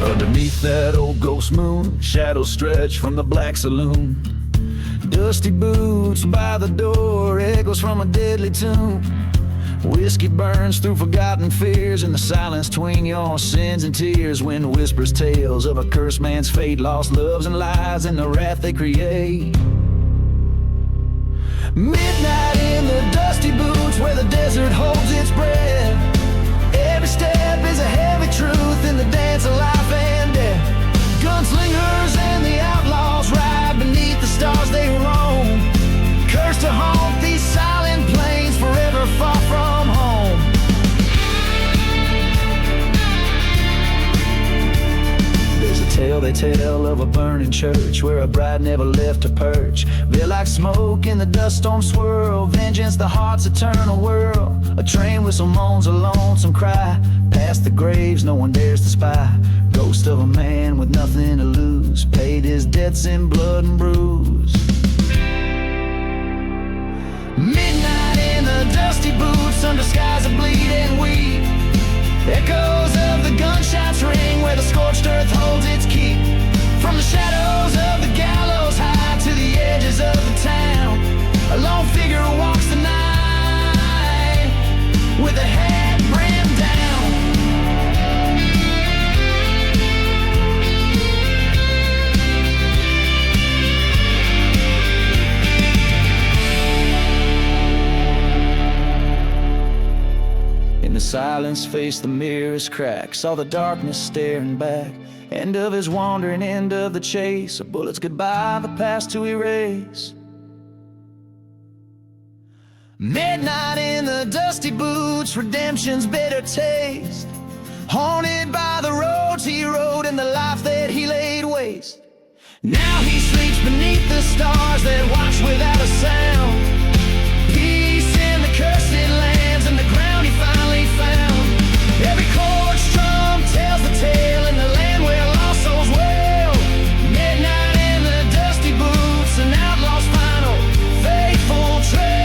Underneath that old ghost moon, shadows stretch from the black saloon. Dusty boots by the door, echoes from a deadly tomb. Whiskey burns through forgotten fears, and the silence between your sins and tears. Wind whispers tales of a cursed man's fate, lost loves and lies, and the wrath they create. Midnight in the dusty boots, where the desert holds its breath. Every step is a heavy truth in the dance of life and death. Gunslingers and the outlaws ride beneath the stars they roam. Cursed to haunt these silent plains, forever far from home. There's a tale they tell of a burning church, where a bride never left her perch. Veil like smoke in the dust storm swirl, vengeance the heart's eternal whirl. A train whistle moans a lonesome cry, past the graves no one dares to spy. Ghost of a man with nothing to lose, paid his debts in blood and bruise. Midnight in the dusty boots, under skies of bleeding wheat. Echoes of the gunshots ring, where the scorched earth holds its keep. From the shadows of the gallows high to the edges of the town, a lone figure walks the night with a head brimmed down. In the silence, face the mirror's crack, saw the darkness staring back. End of his wandering, end of the chase, a bullet's goodbye, the past to erase. Midnight in the dusty boots, redemption's bitter taste. Haunted by the roads he rode and the life that he laid waste. Now he sleeps beneath the stars that watch without a sound. Peace in the cursed lands and the ground he finally found. Every chord strum tells the tale in the land where lost souls wail. Midnight in the dusty boots, an outlaw's final faithful trail.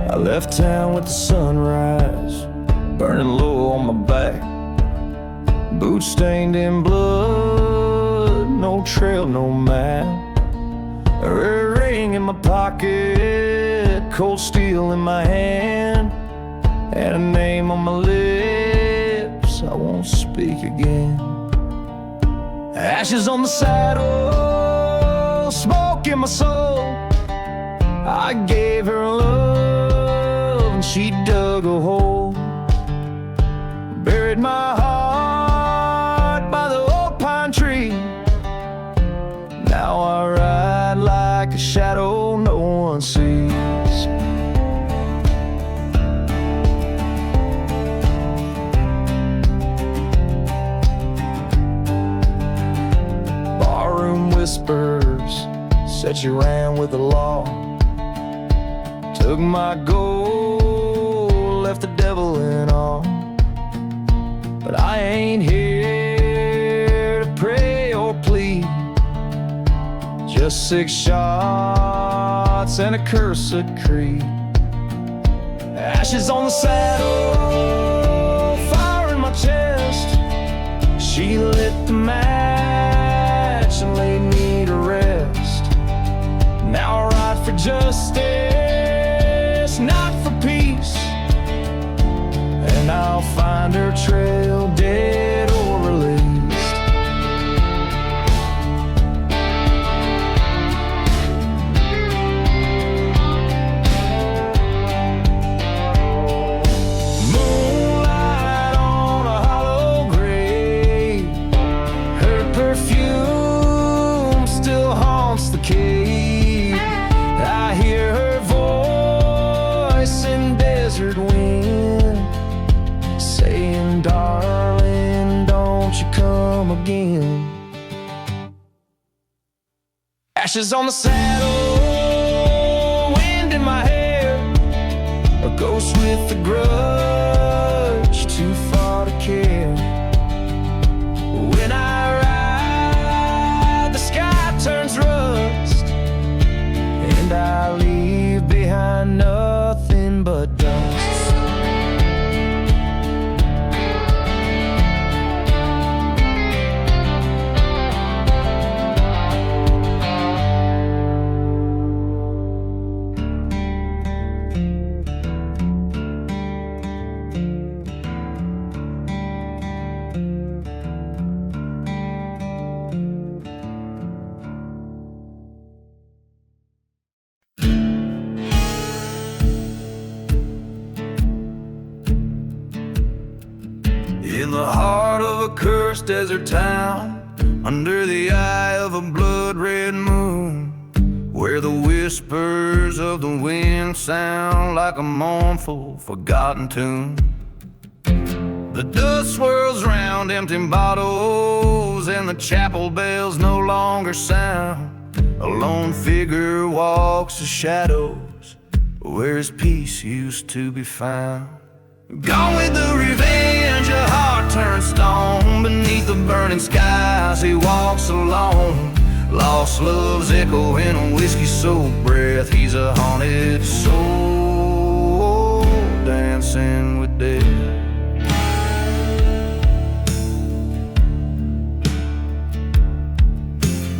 I left town with the sunrise, burning low on my back. Boots stained in blood, no trail, no map. A red ring in my pocket, cold steel in my hand, and a name on my lips I won't speak again. Ashes on the saddle, smoke in my soul. I gave her love and she dug a hole, buried my heart by the old pine tree. Now I ride like a shadow no one sees. Barroom whispers said she ran with the law, took my gold, left the devil in awe. But I ain't here to pray or plead, just 6 shots and a cursed creed. Ashes on the saddle, fire in my chest. She lit the match and laid me to rest. Now I ride for justice, not for peace, and I'll find find her trail dead or released. Moonlight on a hollow grave, her perfume still haunts the cave. I hear her voice in desert wind, saying, darling, don't you come again. Ashes on the saddle, wind in my hair, a ghost with a grudge, too far to care. When I ride, the sky turns rust, and I leave behind nothing but dust. In the heart of a cursed desert town, under the eye of a blood-red moon, where the whispers of the wind sound like a mournful, forgotten tune. The dust swirls round empty bottles, and the chapel bells no longer sound. A lone figure walks the shadows, where his peace used to be found. Gone with the revenge, a heart turned stone. Beneath the burning skies he walks alone. Lost love's echo in a whiskey-soaked breath. He's a haunted soul, dancing with death.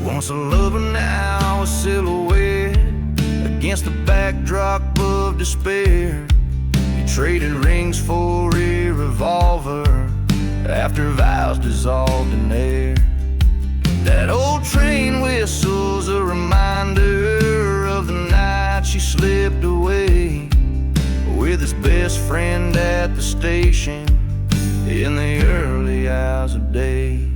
Once a lover, now a silhouette against the backdrop of despair. Traded rings for a revolver after vows dissolved in air. That old train whistle's a reminder of the night she slipped away with his best friend at the station in the early hours of day.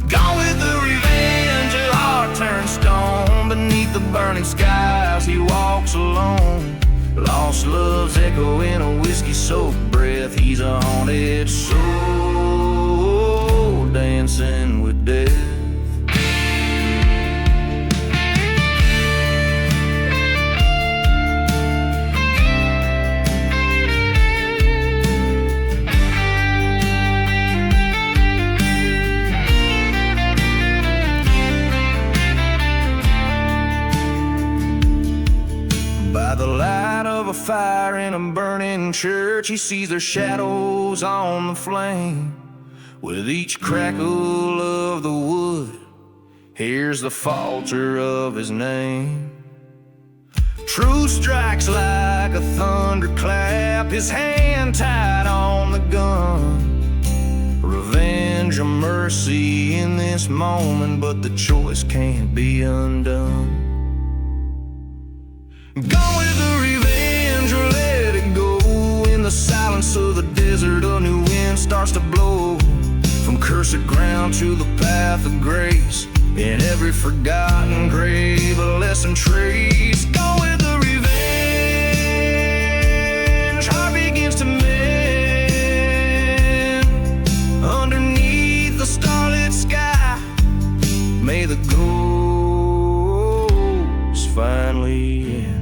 Gone with the revenge, a heart turned stone. Beneath the burning skies he walks alone. Lost love's echo in a whiskey-soaked breath. He's a haunted soul, dancing with death. By the light of a fire in a burning church, he sees their shadows on the flame. With each crackle of the wood, hears the falter of his name. Truth strikes like a thunderclap, his hand tied on the gun. Revenge or mercy in this moment, but the choice can't be undone. Go with the revenge or let it go. In the silence of the desert, a new wind starts to blow. From cursed ground to the path of grace, in every forgotten grave a lesson trace. Go with the revenge, heart begins to mend. Underneath the starlit sky, may the ghost finally end.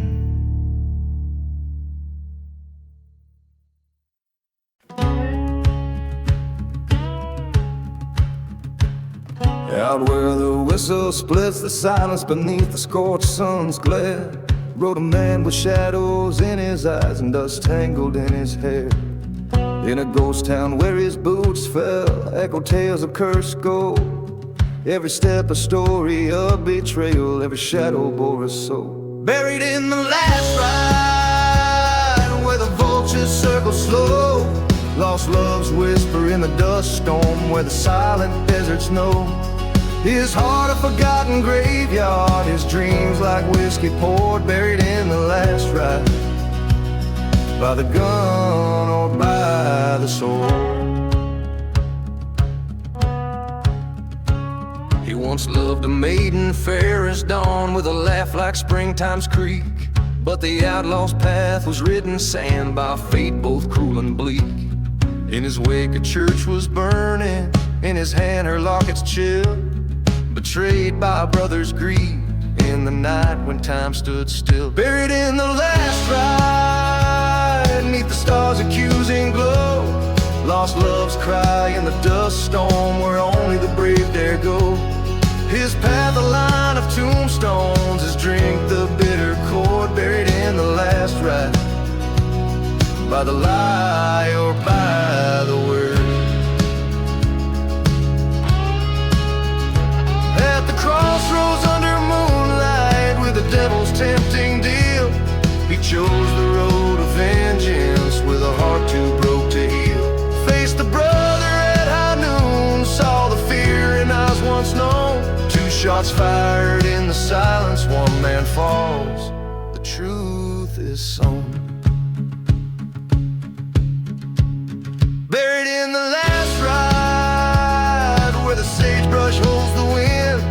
Out where the whistle splits the silence beneath the scorched sun's glare, rode a man with shadows in his eyes and dust tangled in his hair. In a ghost town where his boots fell, echo tales of cursed gold. Every step a story of betrayal, every shadow bore a soul. Buried in the last ride, where the vultures circle slow, Lost loves whisper in the dust storm where the silent deserts know. His heart a forgotten graveyard, his dreams like whiskey poured, buried in the last ride, by the gun or by the sword. He once loved a maiden fair as dawn, with a laugh like springtime's creek. But the outlaw's path was ridden sand by fate both cruel and bleak. In his wake a church was burning, in his hand her locket's chill, betrayed by a brother's greed in the night when time stood still. Buried in the last ride, neath the stars' accusing glow. Lost loves cry in the dust storm where only the brave dare go. His path a line of tombstones, his drink the bitter cord, buried in the last ride, by the lie or by the word. At the crossroads under moonlight, with the devil's tempting deal, he chose the road of vengeance with a heart too broke to heal. Faced the brother at high noon, saw the fear in eyes once known. Two shots fired in the silence, one man falls, the truth is sown. Buried in the last ride, where the sagebrush holds the wind.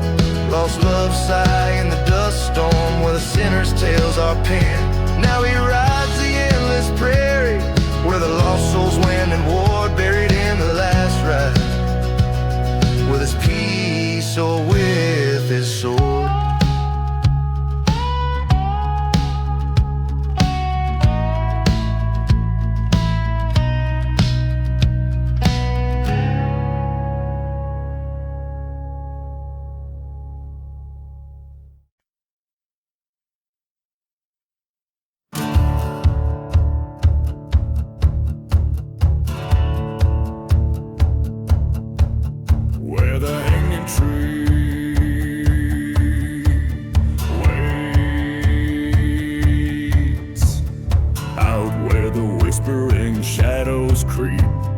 Lost love sigh in the dust storm where the sinner's tales are penned. Now he rides the endless prairie where the lost souls went and warred, buried in the last ride, with his peace or with his sword.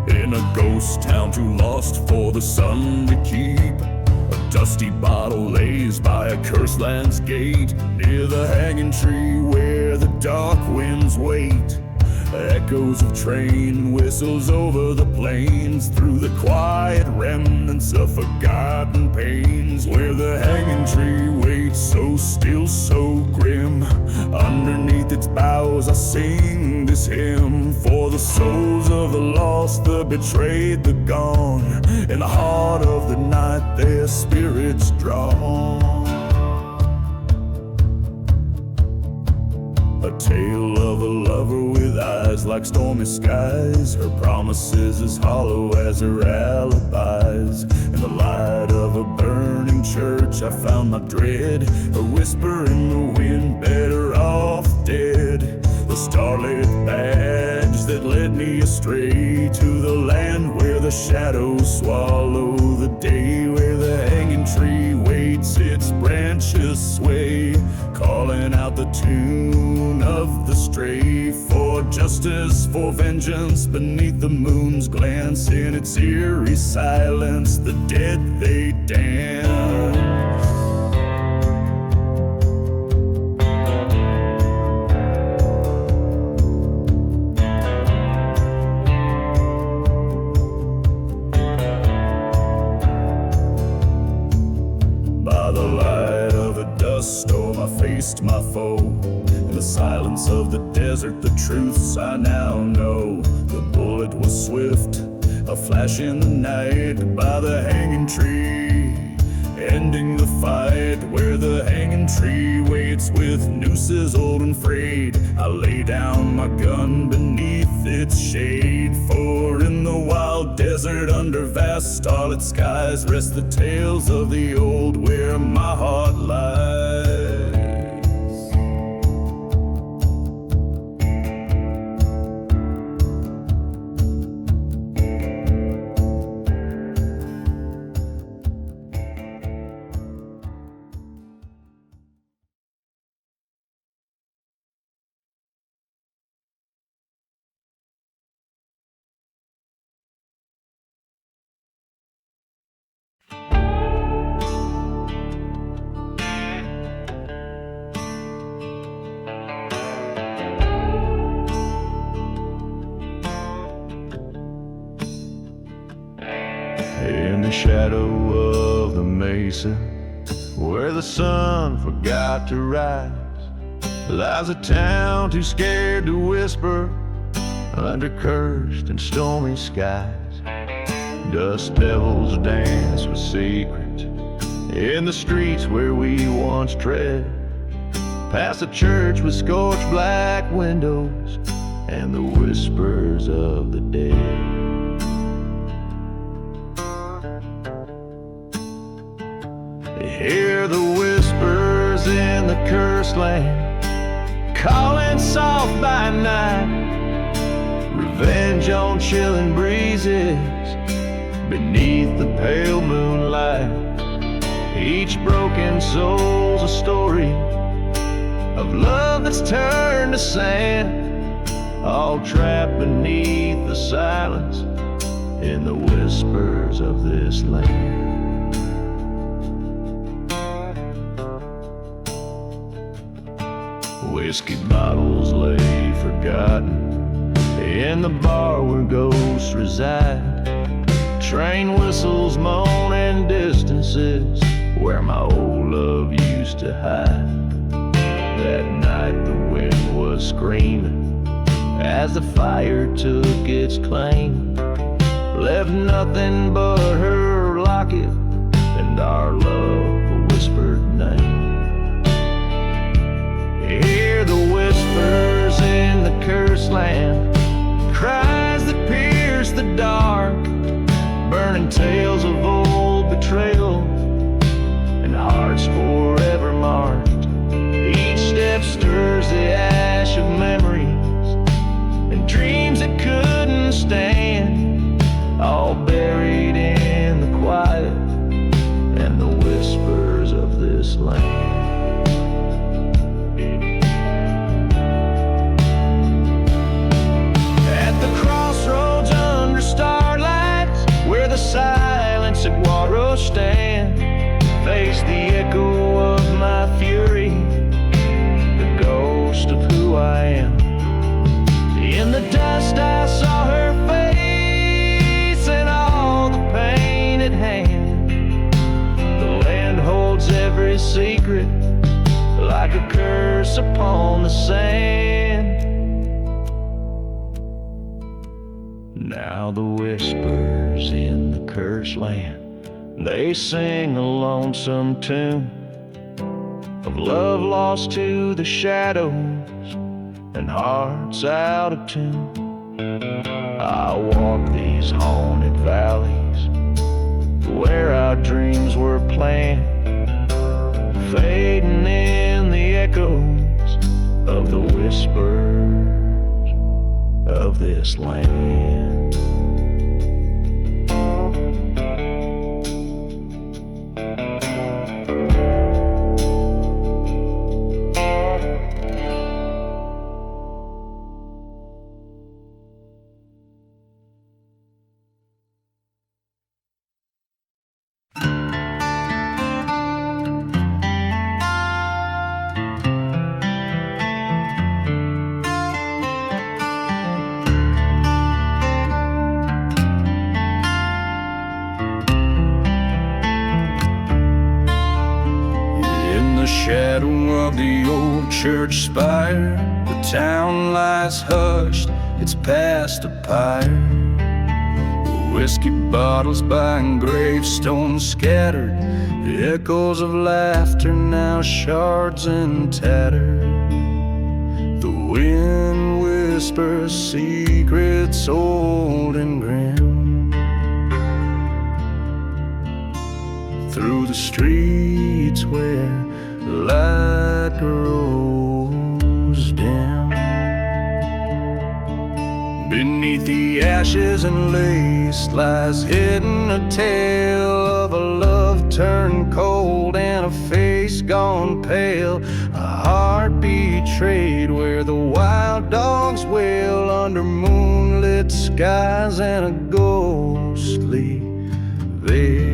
In a ghost town too lost for the sun to keep, a dusty bottle lays by a cursed land's gate, near the hanging tree where the dark winds wait. Echoes of train whistles over the plains, through the quiet remnants of forgotten pains, where the hanging tree waits so still, so grim. Underneath its boughs I sing this hymn for the souls of the lost, the betrayed, the gone. In the heart of the night their spirits drawn. A tale of a lover with eyes like stormy skies, her promises as hollow as her alibis. In the light of a burning church I found my dread, a whisper in the wind, better off dead. The starlit badge that led me astray to the land where the shadows swallow the day, where the hanging tree waits, its branches sway, calling out the tune of the stray. For justice, for vengeance, beneath the moon's glance, in its eerie silence the dead they dance. Storm I faced my foe. In the silence of the desert, the truths I now know. The bullet was swift, a flash in the night, by the hanging tree, ending the fight. Where the hanging tree waits with nooses old and frayed, I lay down my gun beneath its shade. For in the wild desert under vast starlit skies rest the tales of the old, where my heart lies. In the shadow of the mesa, where the sun forgot to rise, lies a town too scared to whisper under cursed and stormy skies. Dust devils dance with secret in the streets where we once tread, past a church with scorched black windows and the whispers of the dead. Hear the whispers in the cursed land, calling soft by night, revenge on chilling breezes beneath the pale moonlight. Each broken soul's a story of love that's turned to sand, all trapped beneath the silence in the whispers of this land. Whiskey bottles lay forgotten in the bar where ghosts reside. Train whistles moan in distances where my old love used to hide. That night the wind was screaming as the fire took its claim, left nothing but her locket and our love a whispered name. Hear the whispers in the cursed land, cries that pierce the dark, burning tales of old betrayal and hearts forever marked. Each step stirs the ash of memories and dreams that couldn't stand, all buried in the quiet and the whispers of this land. The silent saguaro stand, face the echo of my fury, the ghost of who I am. In the dust I saw her face and all the pain at hand. The land holds every secret like a curse upon the sand. Now the whispers in the cursed land, they sing a lonesome tune of love lost to the shadows and hearts out of tune. I walk these haunted valleys where our dreams were planned, fading in the echoes of the whispers of this land. Shadow of the old church spire, the town lies hushed, it's past a pyre. Whiskey bottles by gravestones scattered, the echoes of laughter now shards and tattered. The wind whispers secrets old and grim through the streets where light grows dim. Beneath the ashes and lace lies hidden a tale of a love turned cold and a face gone pale, a heart betrayed where the wild dogs wail under moonlit skies and a ghostly veil.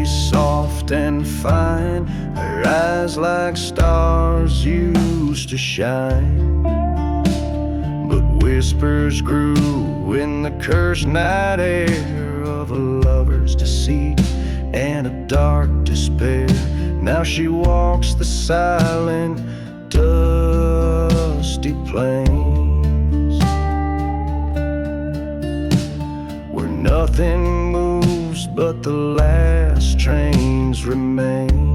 Soft and fine, her eyes eyes like stars used to shine, but whispers grew in the cursed night air of a lover's deceit and a dark despair. Now she walks the silent, dusty plains, where nothing moves but the last trains remains.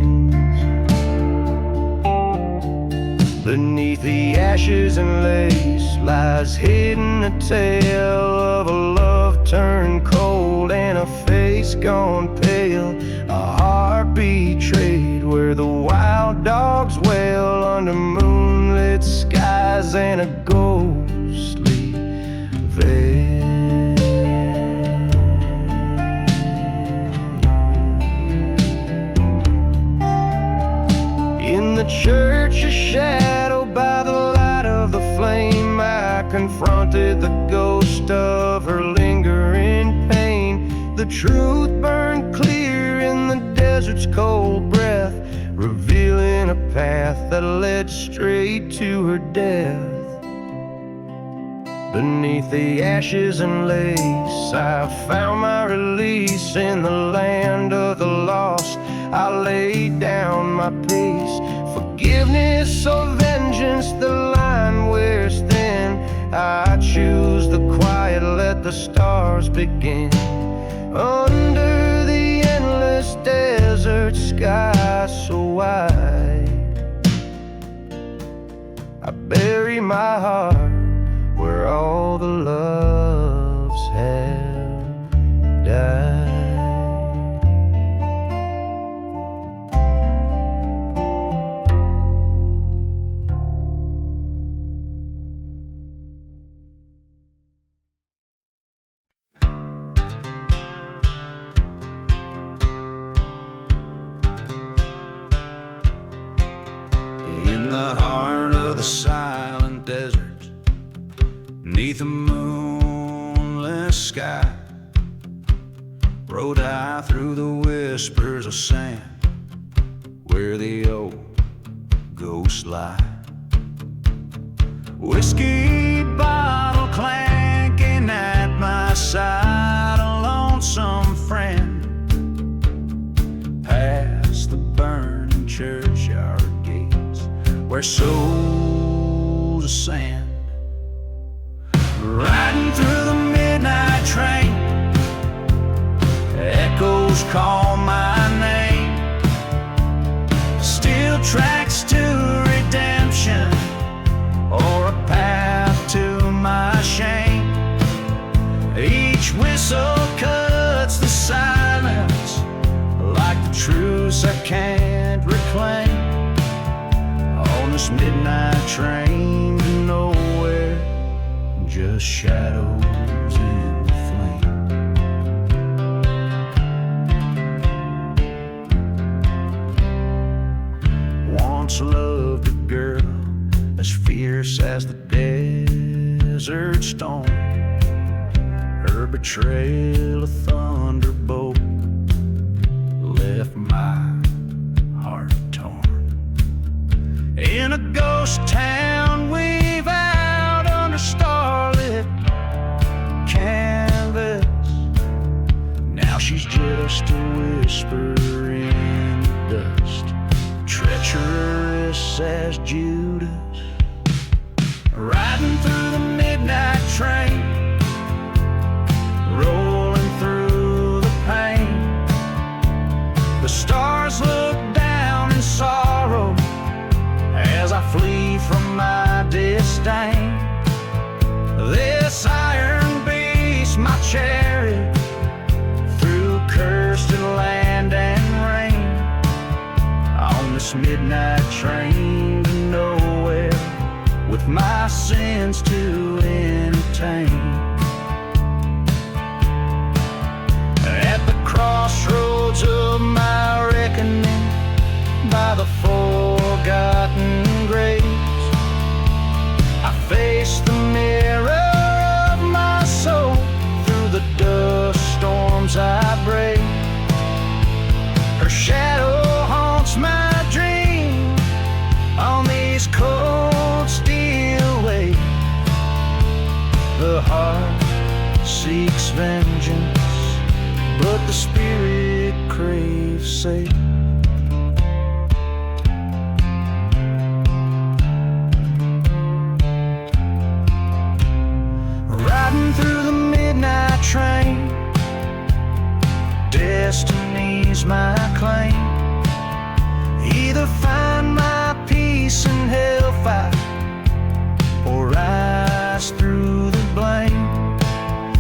Beneath the ashes and lace lies hidden a tale of a love turned cold and a face gone pale, a heart betrayed where the wild dogs wail under moonlit skies and a ghostly veil. In the church, a shadow by the light of the flame, I confronted the ghost of her lingering pain. The truth burned clear in the desert's cold breath, revealing a path that led straight to her death. Beneath the ashes and lace, I found my release in the land of the lost. I laid down my pace, forgiveness or vengeance, the line wears thin. I choose the quiet, let the stars begin. Under the endless desert sky so wide, I bury my heart where all the loves have died. In the heart of the silent desert, neath a moonless sky, rode I through the whispers of sand, where the old ghosts lie. Whiskey bottle clanking at my side, a lonesome friend, past the burning churchyard gates, where souls ascend. Riding through the midnight train, echoes call my name. Steel tracks to redemption, or a path to my shame. Each whistle cuts the silence like the truths I can't reclaim. On this midnight train to nowhere, just shadows in the flame. Once loved a girl as fierce as the desert storm, her betrayal a thunderbolt left my heart torn. In a ghost town we vowed under starlit canvas, now she's just a whisper in the dust, treacherous as Judas. Riding through the midnight train, rolling through the pain. The stars look down in sorrow as I flee from my disdain. This iron beast, my chariot, through cursed land and rain. On this midnight train to nowhere, with my sins to entertain. At the crossroads of my reckoning, by the forgotten graves, I face the mirror of my soul. Through the dust storms I brave, her shadow haunts my dreams. safe. Riding through the midnight train, destiny's my claim. Either find my peace in hellfire or rise through the blame.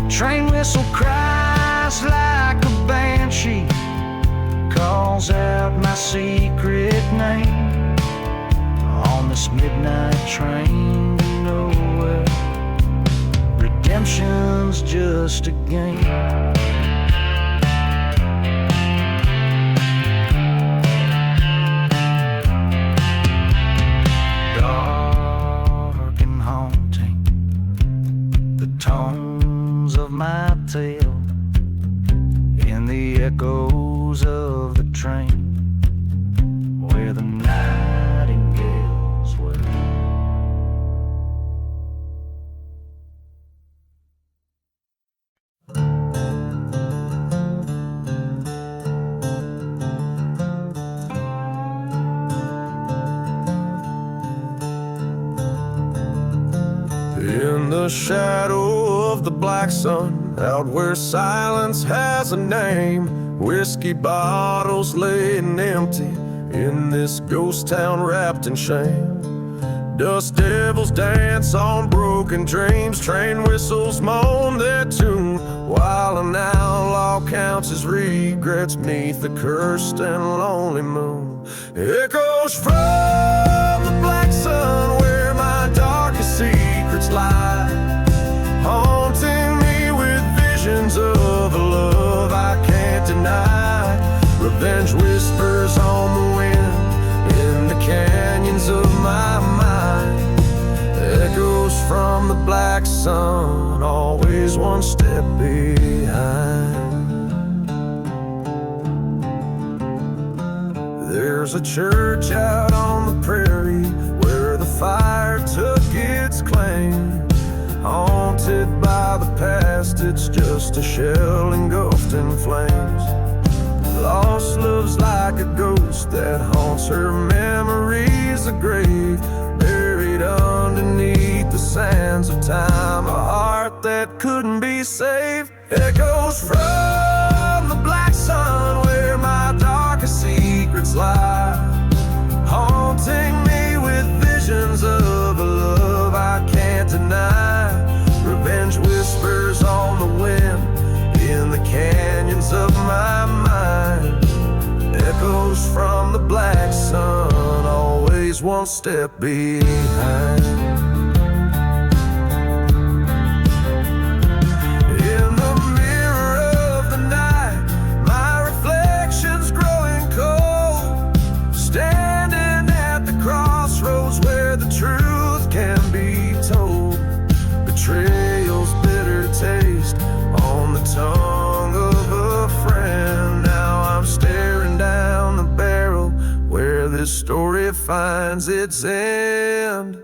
Train whistle cries like a banshee, calls out my secret name. On this midnight train to nowhere, redemption's just a game. Dark and haunting, the tones of my tale in the echoes of the train where the nightingales were. In the shadow of the black sun, out where silence has a name, whiskey bottles laying empty in this ghost town wrapped in shame. Dust devils dance on broken dreams, train whistles moan their tune, while an outlaw counts his regrets neath the cursed and lonely moon. Echoes from the black sun where my darkest secrets lie, haunting me with visions of a love I can't deny. Revenge whispers on the wind in the canyons of my mind. Echoes from the black sun, always one step behind. There's a church out on the prairie where the fire took its claim. Haunted by the past, it's just a shell engulfed in flames. Lost love's like a ghost that haunts her memories, a grave buried underneath the sands of time, a heart that couldn't be saved. Echoes from the black sun where my darkest secrets lie, haunting me with visions of a love I can't deny. Revenge whispers on the wind in the canyons of my mind. Echoes from the black sun, always one step behind. In the mirror of the night, my reflection's growing cold, standing at the crossroads where the truth can be told. Betrayal's bitter taste on the tongue of a friend. Now I'm staring down the barrel where this story finds its end.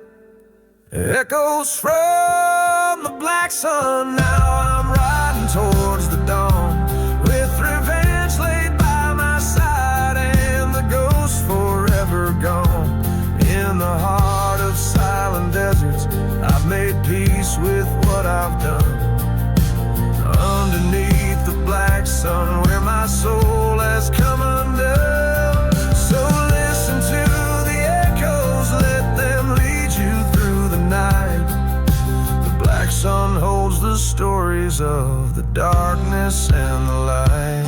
Echoes from the black sun, now I'm riding towards the dawn, with revenge laid by my side and the ghost forever gone. In the heart of silent deserts, I've made peace with what I've done. Underneath the black sun where my soul has come undone. So listen to the echoes, let them lead you through the night. The black sun holds the stories of the darkness and the light.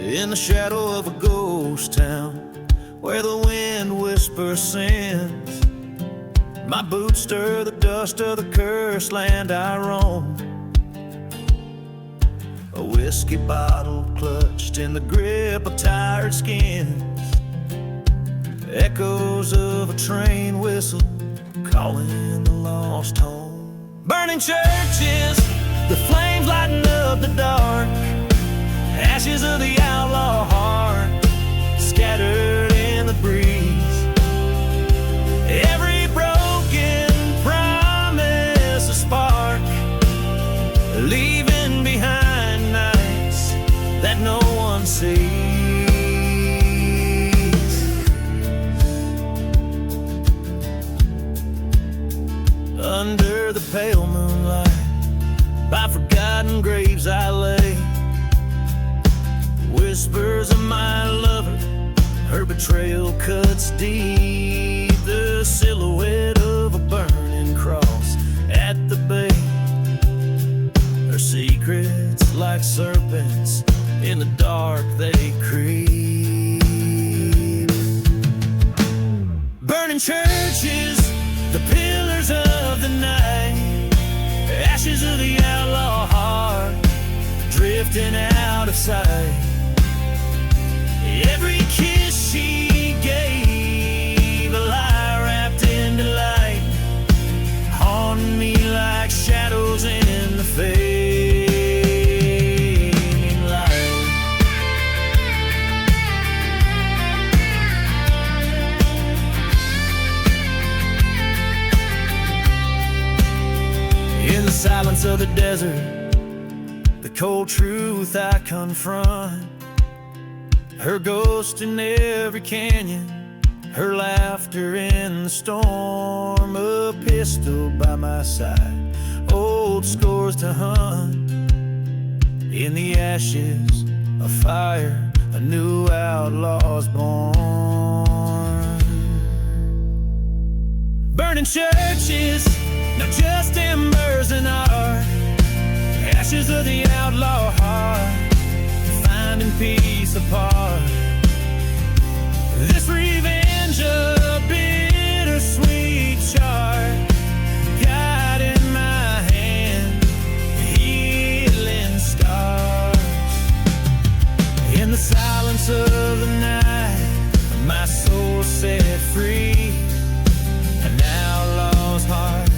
In the shadow of a ghost town where the wind whispers sins, my boots stir the dust of the cursed land I roam. A whiskey bottle clutched in the grip of tired skins. Echoes of a train whistle calling the lost home. Burning churches, the flames lighting up the dark. Ashes of the outlaw heart scattered in the breeze. Every broken promise a spark, leaving behind nights that no one sees. Under the pale moonlight, by forgotten graves I lay. Whispers of my lover, her betrayal cuts deep. The silhouette of a burning cross at the bay. Her secrets like serpents, in the dark they creep. Burning churches, the pillars of the night. Ashes of the outlaw heart drifting out of sight. Every kiss she gave, a lie wrapped in delight, haunting me like shadows in the fading light. In the silence of the desert, the cold truth I confront. Her ghost in every canyon, her laughter in the storm. A pistol by my side, old scores to hunt. In the ashes, a fire, a new outlaw's born. Burning churches, not just embers and art. Ashes of the outlaw heart, finding peace apart. This revenge a bittersweet chart, guiding my hand, healing stars. In the silence of the night, my soul set free. An outlaw's heart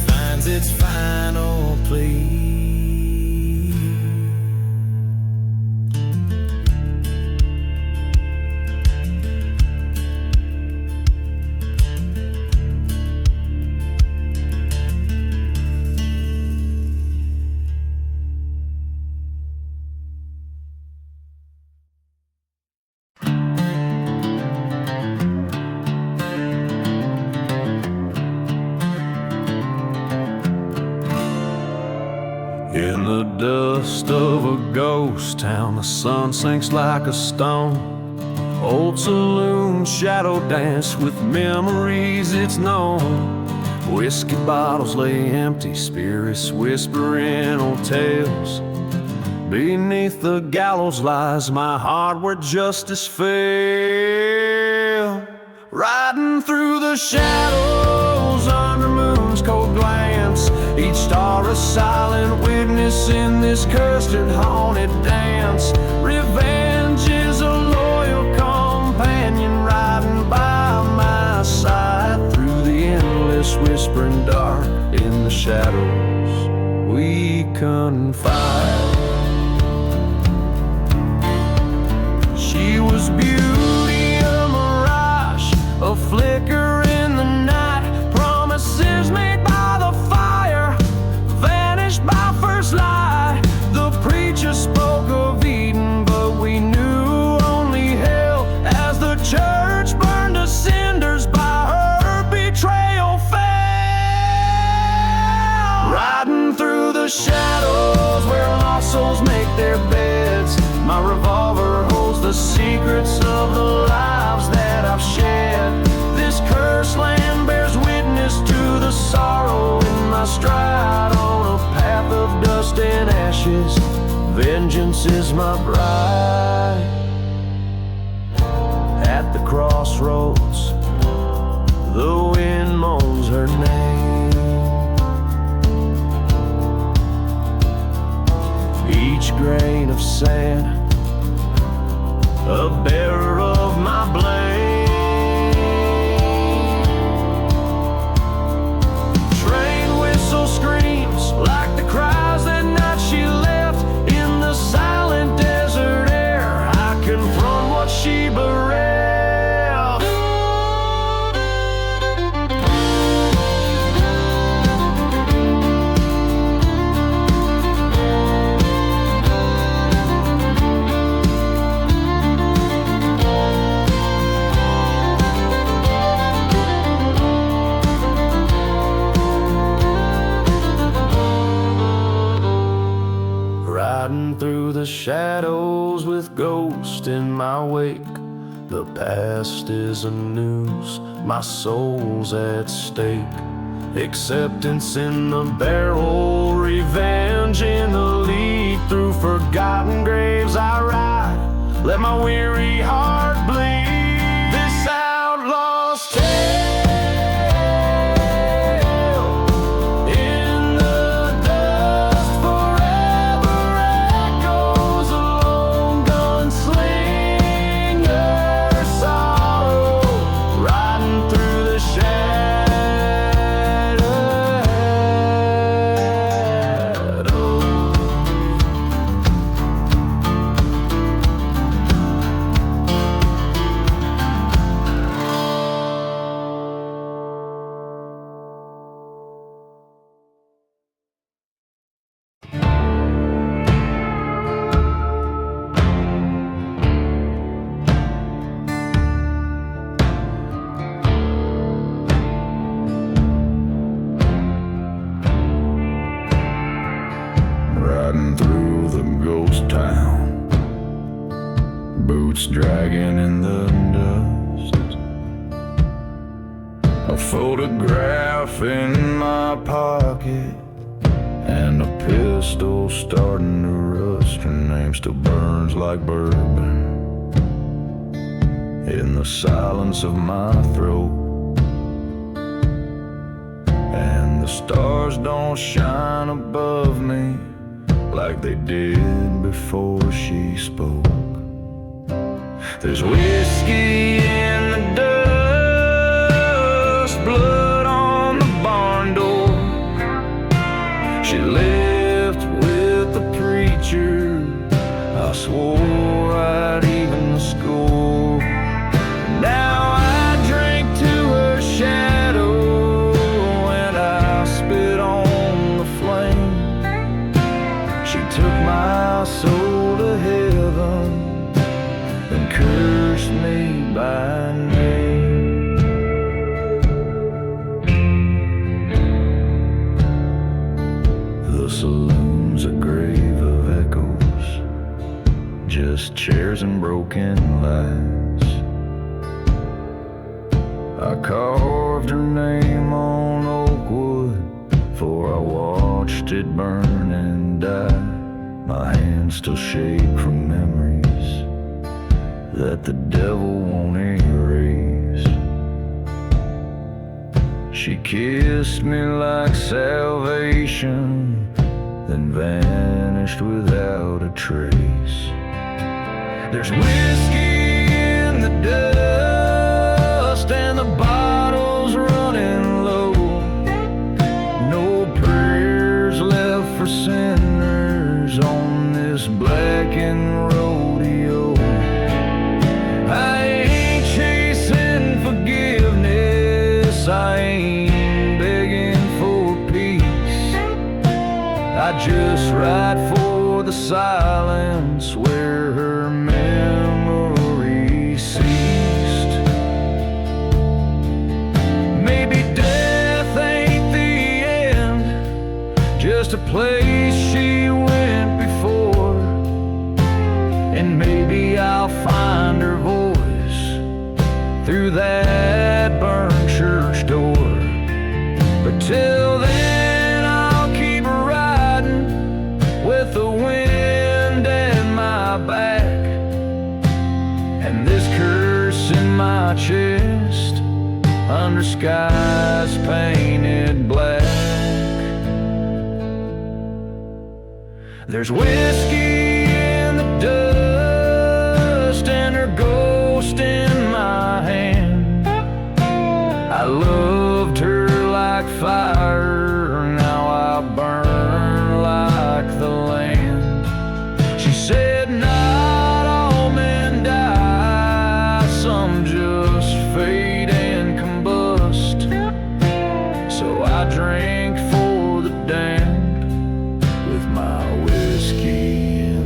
finds its final plea. In the dust of a ghost town, the sun sinks like a stone. Old saloon shadow dance with memories it's known. Whiskey bottles lay empty, spirits whispering old tales. Beneath the gallows lies my heart where justice fell. Riding through the shadows under moon's cold glance, each star a silent witness in this cursed and haunted dance. Revenge is a loyal companion riding by my side through the endless whispering dark. In the shadows we confide. She was beauty, a mirage, a flicker in the night. Promises made by the fire, vanished by first light. The preacher spoke of Eden, but we knew only hell as the church burned to cinders by her betrayal fell. Riding through the shadows where lost souls make their beds, my revolver holds the secrets of the lives that I've shed. This cursed land bears witness to the sorrow in my stride. On a path of dust and ashes, vengeance is my bride. At the crossroads, the wind moans her name. Each grain of sand, a bearer of my blame. the shadows with ghosts in my wake. The past is a noose, my soul's at stake. Acceptance in the barrel, revenge in the lead. Through forgotten graves I ride, let my weary heart bleed. This outlaw's tale in the dust forever echoes. A lone gunslinger sorrow, riding through the shadows. Riding through the ghost town, boots dragging in the dust. A photograph in my pocket and a pistol starting to rust. Her name still burns like bourbon in the silence of my throat. And the stars don't shine above me like they did before she spoke. There's whiskey in the dust, blood on the barn door. She left with the preacher, I swore I'd even the score. Now I drink to her shadow and I spit on the flame. She took my soul to heaven and cursed me by name. The saloon's a grave of echoes, just chairs and broken lights. I carved her name on oak wood, for I watched it burn and die. My hands still shake from memories that the devil won't erase. She kissed me like salvation, then vanished without a trace. There's whiskey in the dust and the bottle's running low. No prayers left for sinners on this blackened rodeo. I ain't chasing forgiveness, I ain't begging for peace. I just ride for the silence where her memory ceased. Maybe death ain't the end, just a place she went before. And maybe I'll find her voice through that burned church door. But till then I'll keep riding with the wind at my back and this curse in my chest under skies painted black. There's whiskey in the dust and her ghost in my hand. I loved her like fire, now I burn like the land. She said not all men die, some just fade and combust. So I drank for the damned with my whiskey in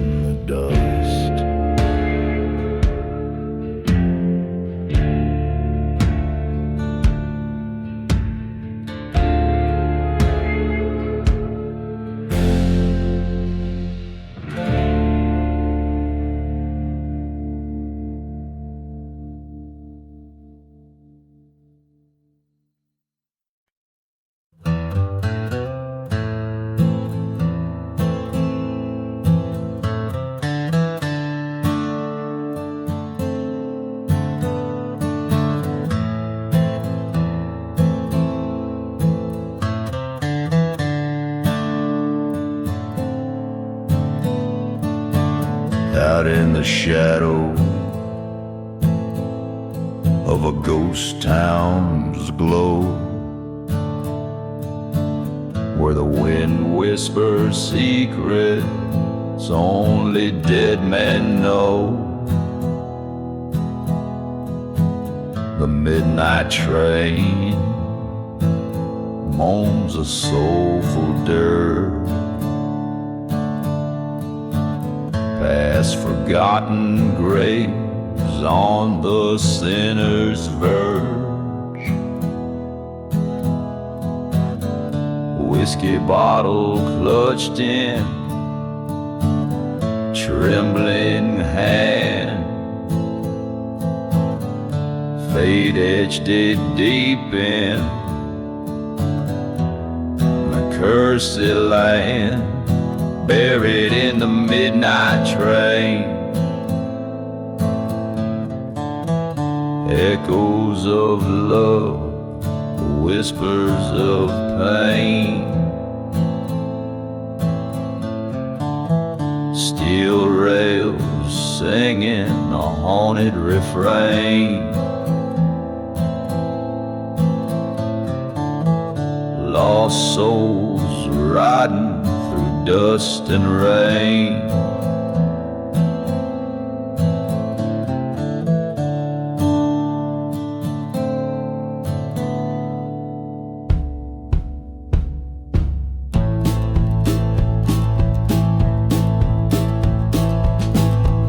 out in the shadow of a ghost town's glow, where the wind whispers secrets only dead men know. The midnight train moans a soulful dirge past forgotten graves on the sinner's verge. Whiskey bottle clutched in trembling hand, fate etched it deep in the cursed land, buried in the midnight train. Echoes of love, whispers of pain, steel rails singing a haunted refrain. Lost souls riding through dust and rain.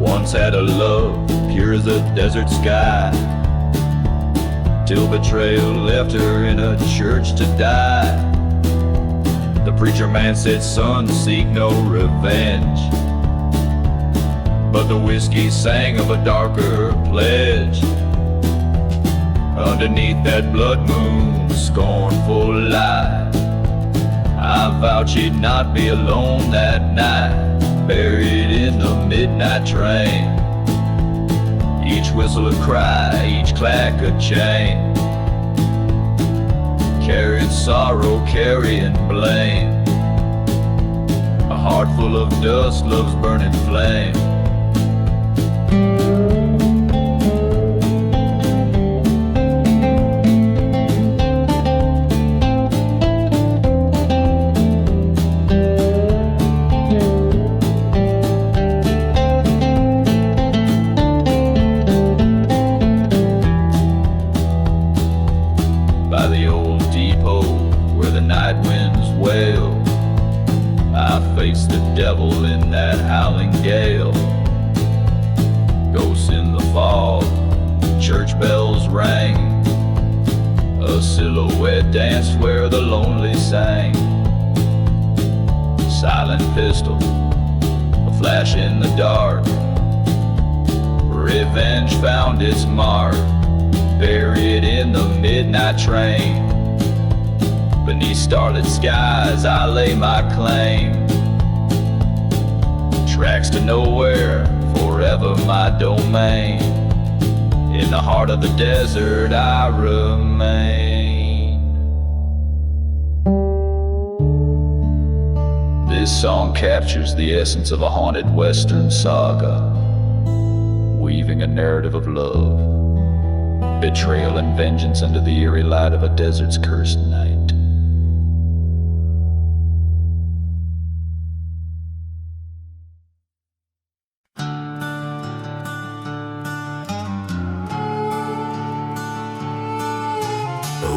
Once had a love pure as the desert sky, till betrayal left her in a church to die. The preacher man said, son, seek no revenge, but the whiskey sang of a darker pledge. Underneath that blood moon scornful light, I vowed she'd not be alone that night, buried in the midnight train. Each whistle a cry, each clack a chain, carrying sorrow, carrying blame. A heart full of dust, love's burning flame. Devil in that howling gale, ghosts in the fog, church bells rang, a silhouette danced where the lonely sang. Silent pistol, a flash in the dark, revenge found its mark, buried in the midnight train. Beneath starlit skies I lay my claim, tracks to nowhere, forever my domain. In the heart of the desert I remain. This song captures the essence of a haunted western saga, weaving a narrative of love, betrayal and vengeance under the eerie light of a desert's cursed night.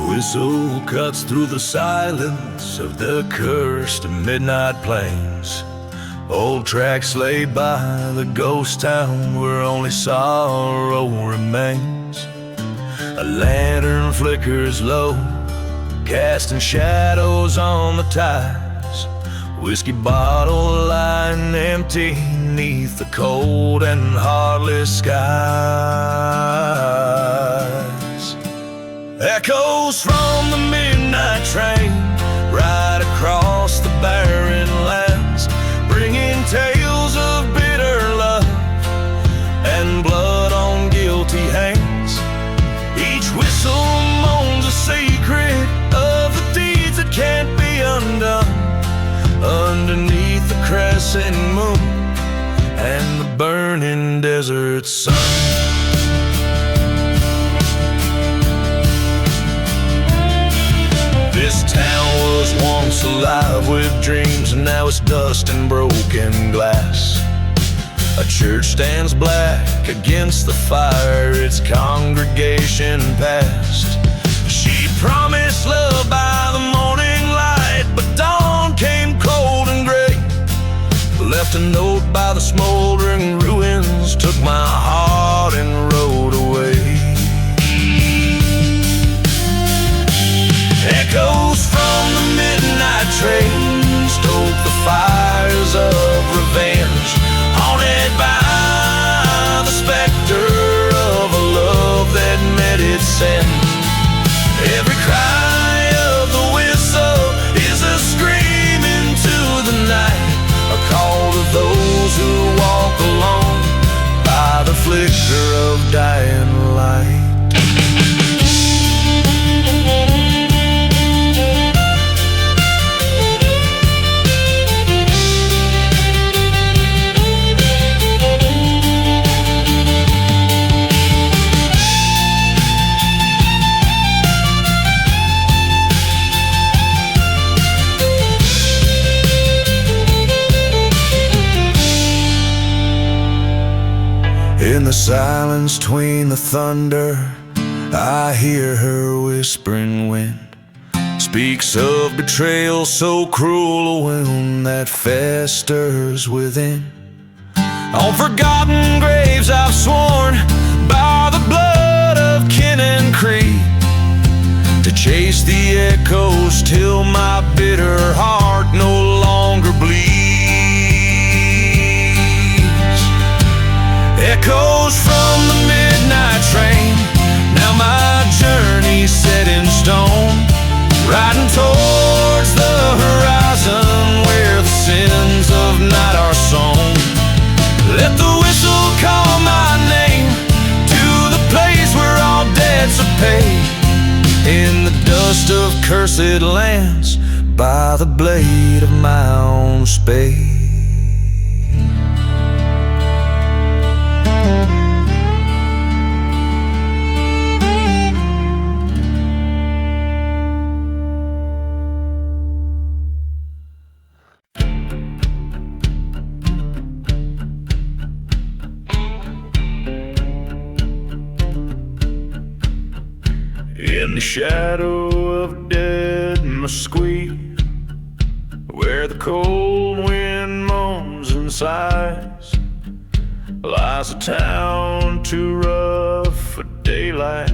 Whistle cuts through the silence of the cursed midnight plains. Old tracks laid by the ghost town where only sorrow remains. A lantern flickers low, casting shadows on the ties. Whiskey bottle lying empty neath the cold and heartless skies. Echoes from the midnight train right across the barren lands, bringing tales of bitter love and blood on guilty hands. Each whistle moans a secret of the deeds that can't be undone, underneath the crescent moon and the burning desert sun. This town was once alive with dreams, and now it's dust and broken glass. A church stands black against the fire, its congregation past. She promised love by the morning light, but dawn came cold and gray. Left a note by the smoldering ruins, took my heart and rode away. Echoes from the midnight train stoke the fires of revenge, haunted by the specter of a love that met its end. Every cry of the whistle is a scream into the night, a call to those who walk alone by the flicker of dying light. In the silence between the thunder, I hear her whispering wind. Speaks of betrayal so cruel, a wound that festers within. On forgotten graves I've sworn by the blood of kin and creed to chase the echoes till my bitter heart no longer bleeds. Echoes from the midnight train, now my journey's set in stone, riding towards the horizon where the sins of night are sown. Let the whistle call my name to the place where all debts are paid, in the dust of cursed lands by the blade of my own spade. In the shadow of dead mesquite, where the cold wind moans and sighs, lies a town too rough for daylight,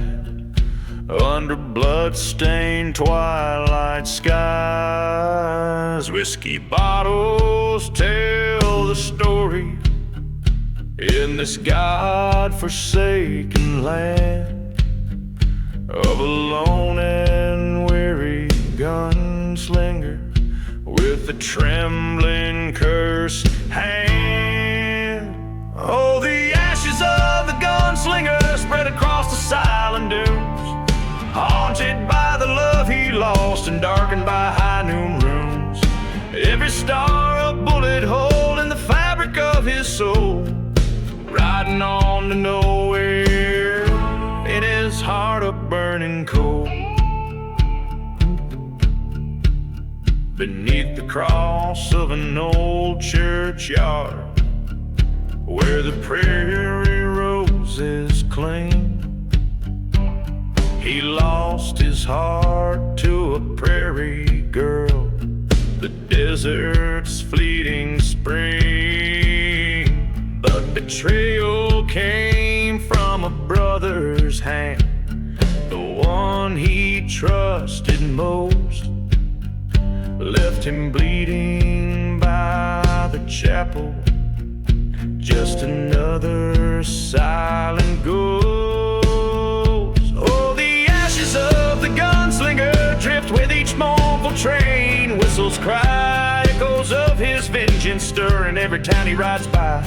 under blood-stained twilight skies. Whiskey bottles tell the story in this God-forsaken land of a lone and weary gunslinger with a trembling cursed hand. Oh, the ashes of the gunslinger spread across the silent dunes, haunted by the love he lost and darkened by high noon runes. Every star a bullet hole in the fabric of his soul, riding on to nowhere in his heart of burning coal. Beneath the cross of an old churchyard, where the prairie roses cling, he lost his heart to a prairie girl, the desert's fleeting spring. But betrayal came from a brother's hand, the one he trusted most, left him bleeding by the chapel, just another silent ghost. Oh, the ashes of the gunslinger drift with each mournful train, whistles cry, echoes of his vengeance stir in every town he rides by.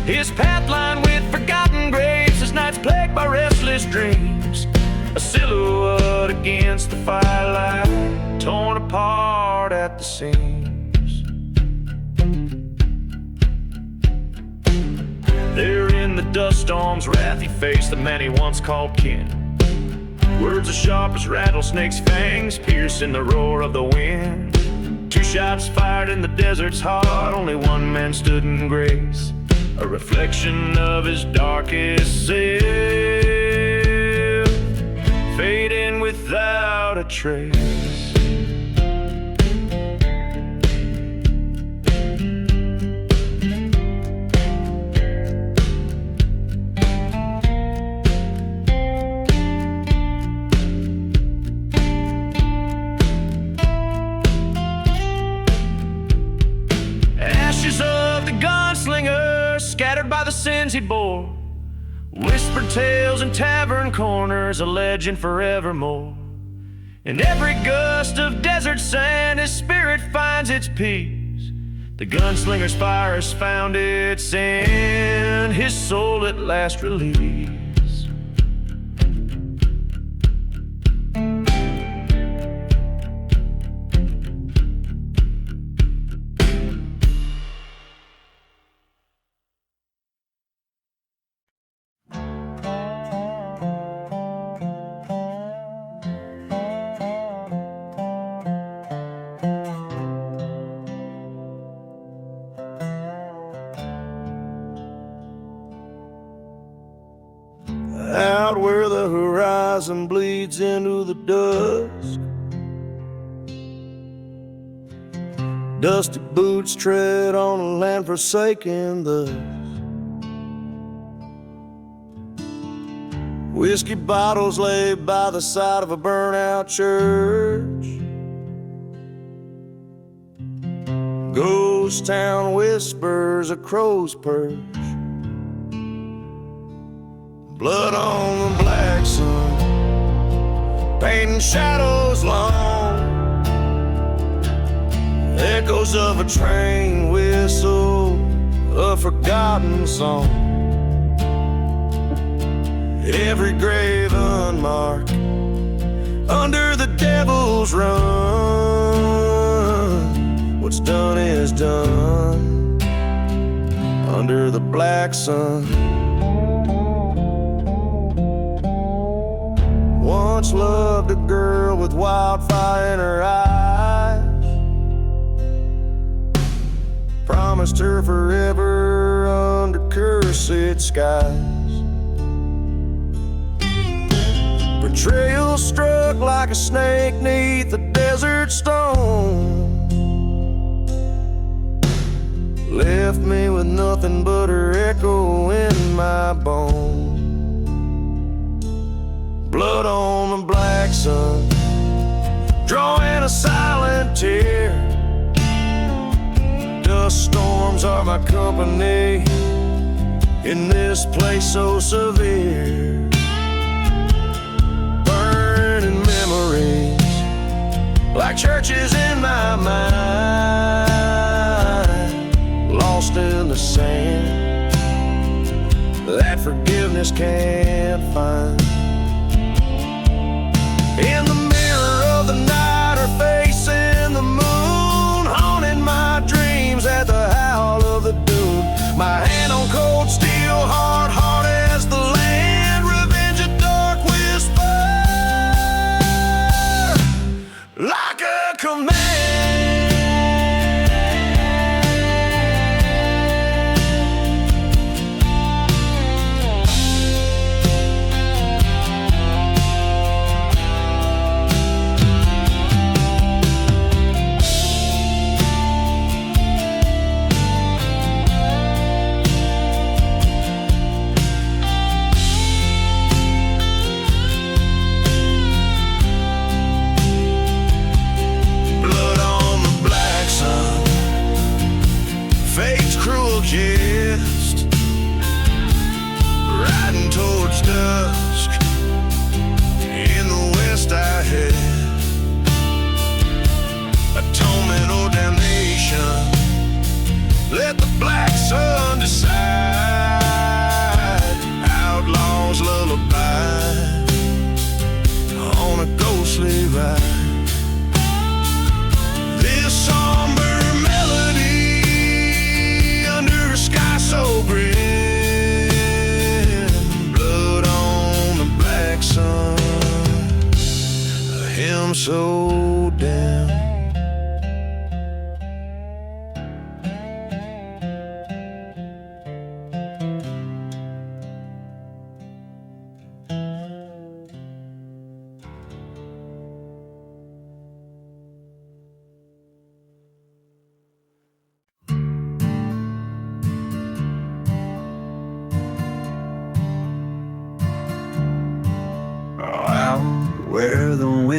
His path lined with forgotten graves, his nights plagued by restless dreams, a silhouette against the firelight, torn apart at the seams. storm's wrath, he faced the man he once called kin. Words as sharp as rattlesnakes' fangs pierced in the roar of the wind. 2 shots fired in the desert's heart, only one man stood in grace, a reflection of his darkest self, fading without a trace. Of the gunslinger, scattered by the sins he bore, whispered tales in tavern corners, a legend forevermore. In every gust of desert sand, his spirit finds its peace. The gunslinger's fire has found its end, his soul at last released. Out where the horizon bleeds into the dusk, dusty boots tread on a land forsaken thus. Whiskey bottles lay by the side of a burnt-out church. Ghost town whispers a crow's perch. Blood on the black sun, painting shadows long. Echoes of a train whistle, a forgotten song. Every grave unmarked, under the devil's run. What's done is done, under the black sun. Once loved a girl with wildfire in her eyes, promised her forever under cursed skies. Betrayal struck like a snake 'neath the desert stone, left me with nothing but her echo in my bones. Blood on the black sun, drawing a silent tear. Dust storms are my company in this place so severe. Burning memories like churches in my mind, lost in the sand that forgiveness can't find. In the mirror of the night, her face in the moon, haunting my dreams at the howl of the dune. My hand on cold steel, heart hard as the land, revenge a dark whisper, like a command.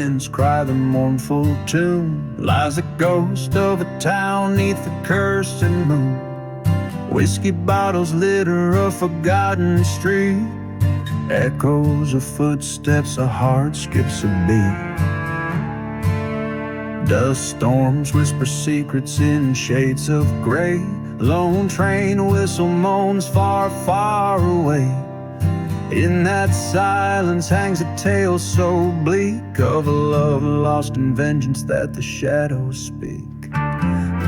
winds cry the mournful tune. Lies the ghost of a town neath the cursed moon. Whiskey bottles litter a forgotten street. Echoes of footsteps, a heart skips a beat. Dust storms whisper secrets in shades of gray. Lone train whistle moans far, far away. In that silence hangs a tale so bleak of a love lost in vengeance that the shadows speak.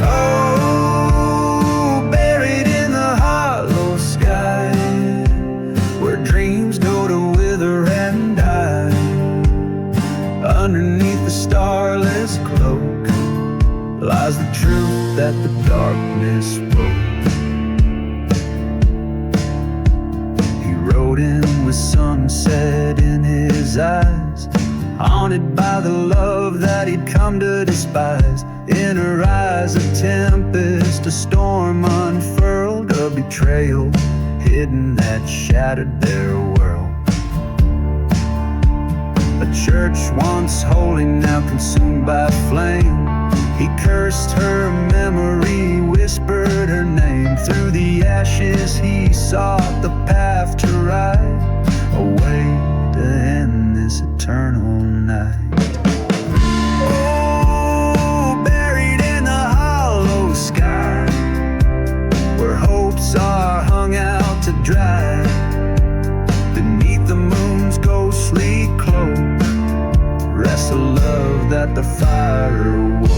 Oh, buried in the hollow sky, where dreams go to wither and die. Underneath the starless cloak lies the truth that the darkness spoke. He rode in with sunset in his eyes, haunted by the love that he'd come to despise. In her eyes a tempest, a storm unfurled, a betrayal hidden that shattered their world. A church once holy, now consumed by flame. He cursed her memory, whispered her name. Through the ashes he sought the path to ride, a way to end this eternal night. Oh, buried in the hollow sky, where hopes are hung out to dry. Beneath the moon's ghostly cloak rests a love that the fire awoke.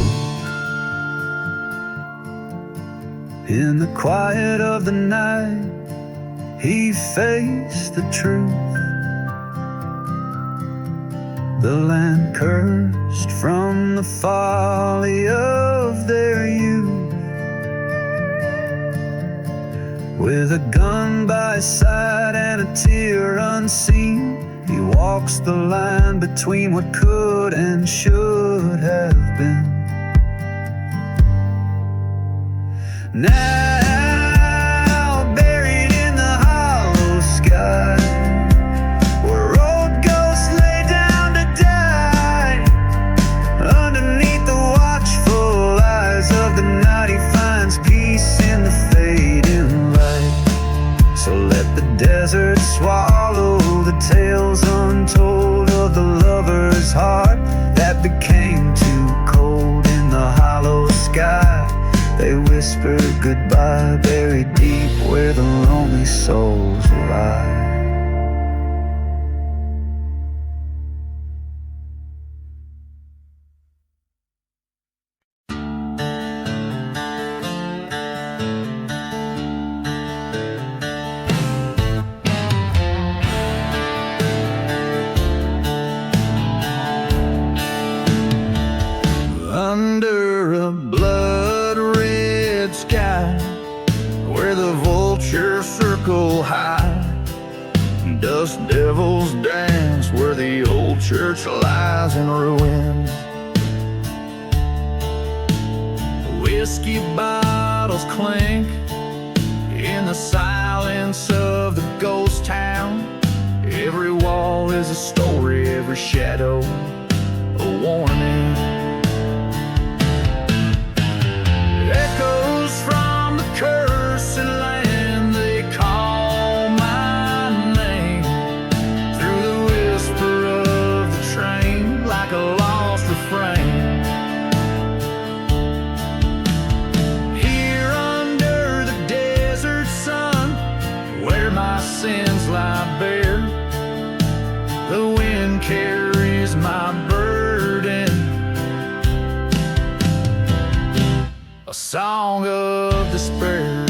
In the quiet of the night, he faced the truth. The land cursed from the folly of their youth. With a gun by his side and a tear unseen, he walks the line between what could and should have been. Now buried in the hollow sky, where old ghosts lay down to die. Underneath the watchful eyes of the night, he finds peace in the fading light. So let the desert swallow the tales untold of the lover's heart that became too cold in the hollow sky. They whisper goodbye, buried deep where the lonely souls lie. Under a blood-red sky, where the vultures circle high, dust devils dance where the old church lies in ruins. Whiskey bottles clink in the silence of the ghost town. Every wall is a story, every shadow a warning. Echoes from the cursed land, they call my name. Through the whisper of the train, like a lost refrain. Here under the desert sun, where my sins lie bare, the wind carries my burden, a song of despair.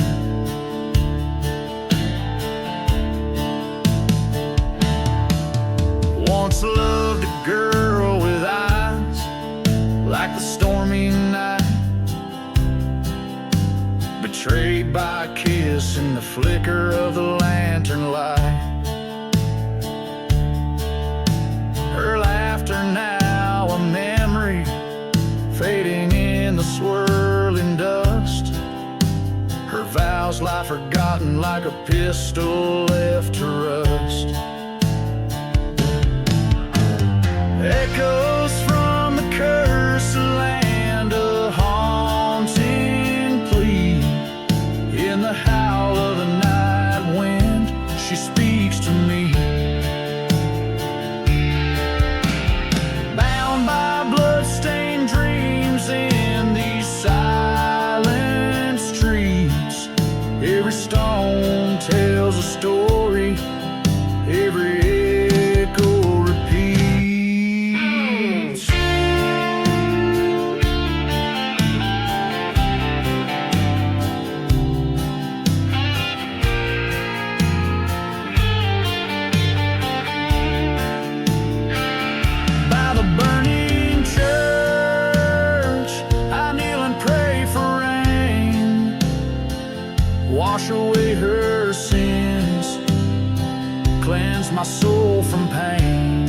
Once loved a girl with eyes like the stormy night, betrayed by a kiss in the flicker of the lantern light. Her laughter now a memory, fading in the swirling dust. Her vows lie forgotten like a pistol left to rust. Echoes story, every echo repeats. By the burning church, I kneel and pray for rain. Wash away her sins, cleanse my soul from pain.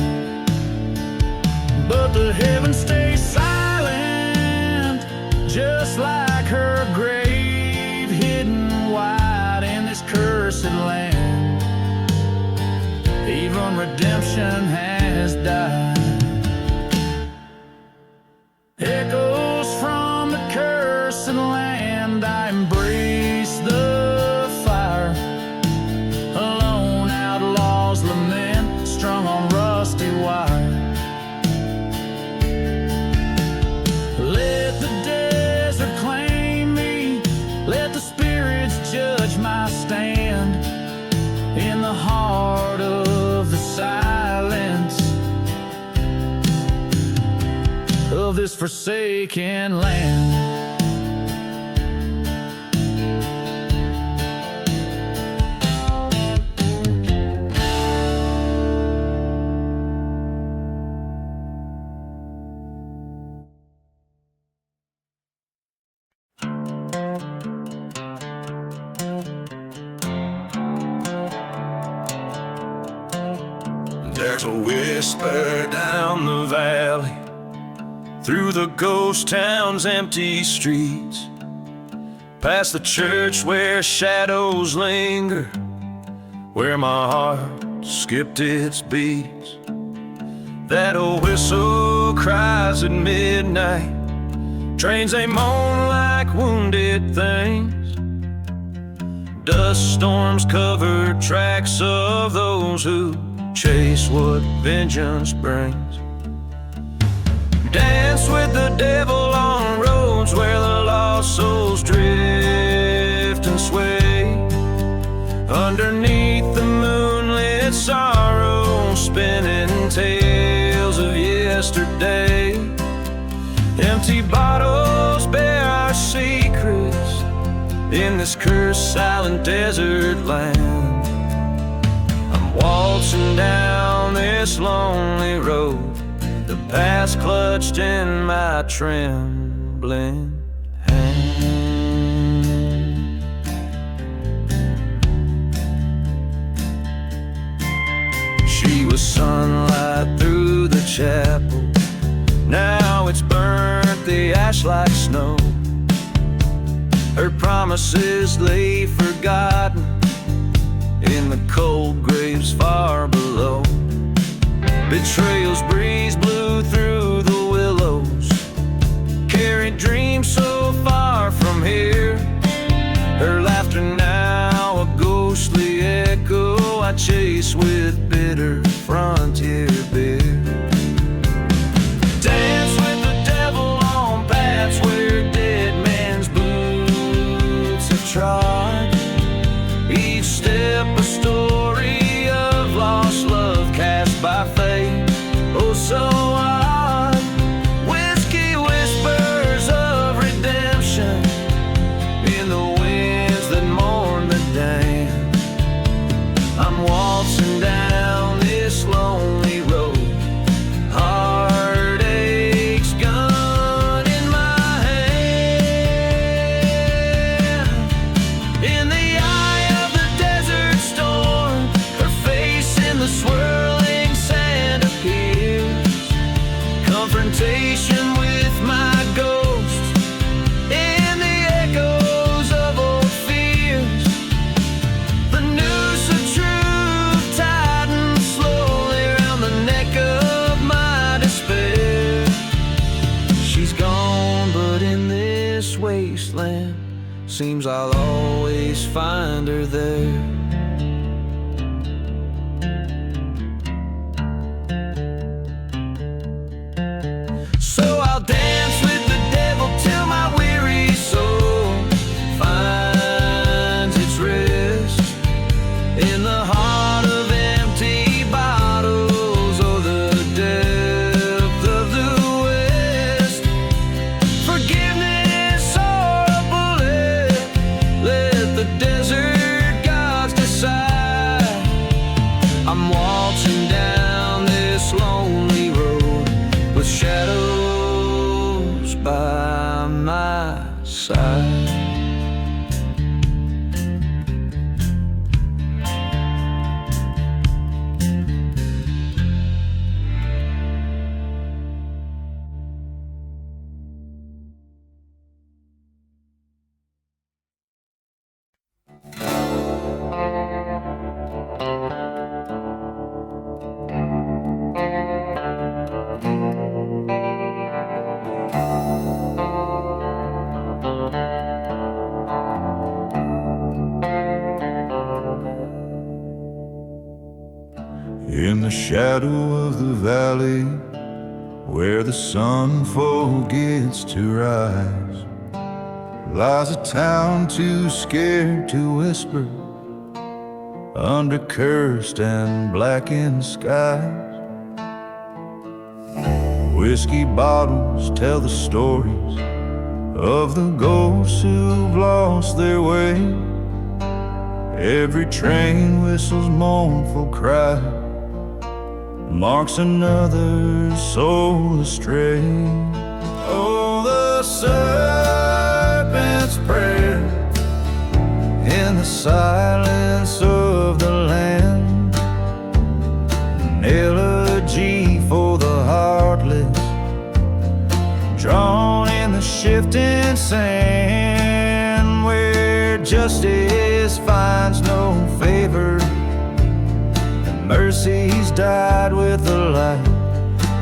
But the heavens stay silent, just like her grave, hidden wide in this cursed land. Even redemption has died. Echoes from the cursed land, I embrace the fire. Alone outlaws lament, strung on rusty wire. Let the desert claim me, let the spirits judge my stand. In the heart of the silence of this forsaken land. There's a whisper down the valley, through the ghost town's empty streets, past the church where shadows linger, where my heart skipped its beats. That old whistle cries at midnight, trains they moan like wounded things. Dust storms cover tracks of those who chase what vengeance brings. Dance with the devil on roads where the lost souls drift and sway. Underneath the moonlit sorrow, spinning tales of yesterday. Empty bottles bear our secrets in this cursed silent desert land. I'm waltzing down this lonely road, the past clutched in my trembling hand. She was sunlight through the chapel, now it's burnt the ash like snow. Her promises lay forgotten in the cold graves far below. Betrayal's breeze blew through the willows, carried dreams so far from here. Her laughter now a ghostly echo I chase with bitter frontier beer. Dance with the devil on paths where dead men's boots have trod. Each step a story of lost love cast by fate. Oh, so odd. Whiskey whispers of redemption in the winds that mourn the damned. I'm waltzing down this lonely road, heartache's gun in my hand. In the eye of the desert storm, her face in the swirling sand appears. Confrontation with my ghost in the echoes of old fears. The noose of truth tightens slowly around the neck of my despair. She's gone, but in this wasteland, seems I'll always find her there. So I'll dance with the devil till my weary soul finds its rest in the shadow of the valley, where the sun forgets to rise, lies a town too scared to whisper, under cursed and blackened skies. Whiskey bottles tell the stories of the ghosts who've lost their way. Every train whistle's mournful cry marks another soul astray. Oh, the serpent's prayer in the silence of the land, an elegy for the heartless, drawn in the shifting sand, where justice finds no favor and mercy's died with the light.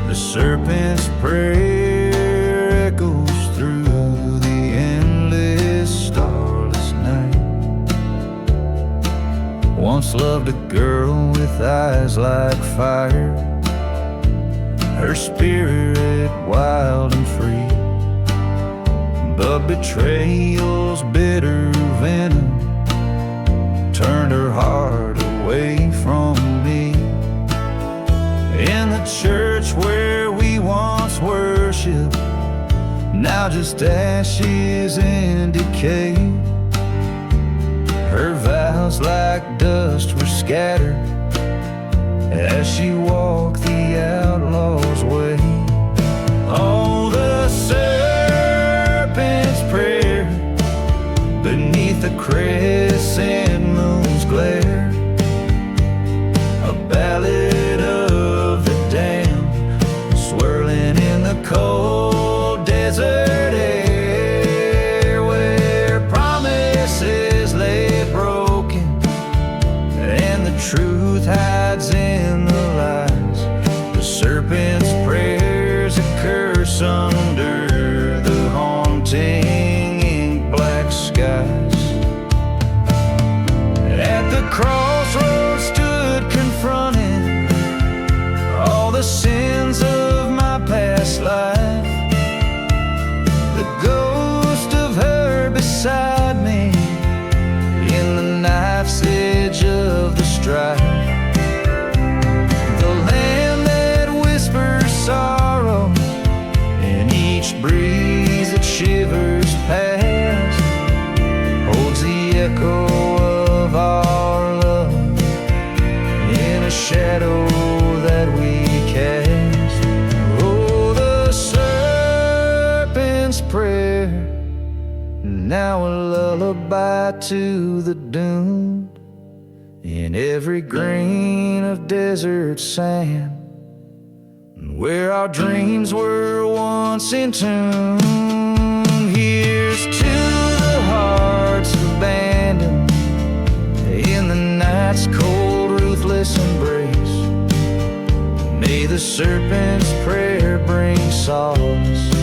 The serpent's prayer echoes through the endless starless night. Once loved a girl with eyes like fire, her spirit wild and free, but betrayal's bitter venom turned her heart away from me. In the church where we once worshipped, now just ashes and decay, her vows like dust were scattered as she walked the outlaw's way. Oh, the serpent's prayer beneath the crescent moon's glare, a ballad of the damned swirling in the cold desert air, where promises lay broken and the truth hides in the lies. The serpent's prayers a curse under the haunting ink black skies. At the crossroads stood confronting all the sins of my past life, the ghost of her beside me in the knife's edge of the strife. The land that whispers sorrow in each breeze that shivers past holds the echo of our love in a shadow that we cast. Oh, the serpent's prayer, now a lullaby to the doomed, in every grain of desert sand, where our dreams were once entombed. Here's to the hearts abandoned in the night's cold, ruthless embrace. May the serpent's prayer bring solace